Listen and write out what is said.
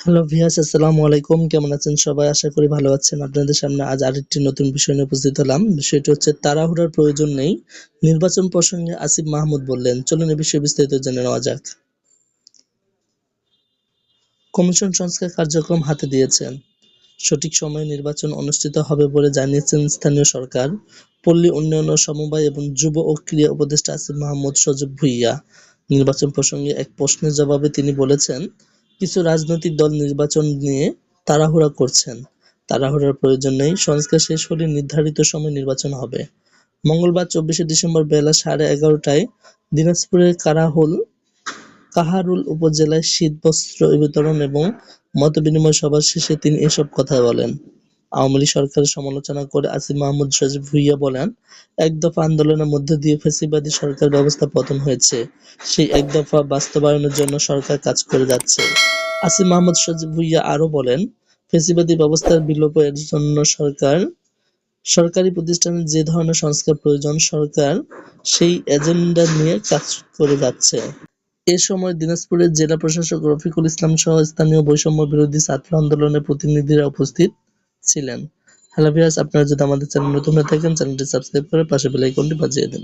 Hello viewers, আসসালামু আলাইকুম। কেমন আছেন সবাই? আশা করি ভালো আছেন। আপনাদের সামনে আজ আরেকটি নতুন বিষয় নিয়ে উপস্থিত হলাম। বিষয়টি হচ্ছে তাড়াহুড়ার প্রয়োজন নেই। নির্বাচন প্রসঙ্গে আসিফ মাহমুদ বললেন। চলুন এ বিষয়ে বিস্তারিত জেনে নেওয়া যাক। কমিশন সংস্কার কার্যক্রম হাতে দিয়েছেন। সঠিক সময়ে নির্বাচন অনুষ্ঠিত হবে বলে জানিয়েছেন স্থানীয় সরকার, পল্লী উন্নয়ন ও সমবায় এবং যুব ও ক্রীড়া উপদেষ্টা আসিফ মাহমুদ সজীব ভুঁইয়া। নির্বাচন প্রসঙ্গে এক প্রশ্নের জবাবে তিনি বলেছেন, কিছু রাজনৈতিক দল নির্বাচন নিয়ে তাড়াহুড়া করছেন। তাড়াহুড়ার প্রয়োজন নেই। সংস্কার শেষ হলে নির্ধারিত সময়ে নির্বাচন হবে। মঙ্গলবার ২৪শে ডিসেম্বর বেলা ১১:৩০টায় দিনাজপুরের কাহারোল উপজেলায় শীতবস্ত্র বিতরণ এবং মতবিনিময় সভা শেষে তিনি এসব কথা বলেন। আওয়ামী লীগ সরকারের সমালোচনা করে আসিফ মাহমুদ সজীব ভুঁইয়া বলেন, একদফা আন্দোলনের মধ্য দিয়ে ফ্যাসিবাদী সরকার ব্যবস্থা পতন হয়েছে। সেই একদফা বাস্তবায়নের জন্য সরকার কাজ করে যাচ্ছে। আসিফ মাহমুদ সজীব ভুঁইয়া আরও বলেন, ফ্যাসিবাদী ব্যবস্থার বিলোপের জন্য সরকারি প্রতিষ্ঠানে যে ধরনের সংস্কার প্রয়োজন, সরকার সেই এজেন্ডা নিয়ে কাজ করে যাচ্ছে। এ সময় দিনাজপুরের জেলা প্রশাসক রফিকুল ইসলাম সহ স্থানীয় বৈষম্য বিরোধী ছাত্র আন্দোলনের প্রতিনিধিরা উপস্থিত ছিলেন। হ্যালো ভিউয়ার্স, আপনারা যদি আমাদের চ্যানেল নতুন হয়ে থাকেন, চ্যানেলটি সাবস্ক্রাইব করে পাশে বেল আইকনটি বাজিয়ে দিন।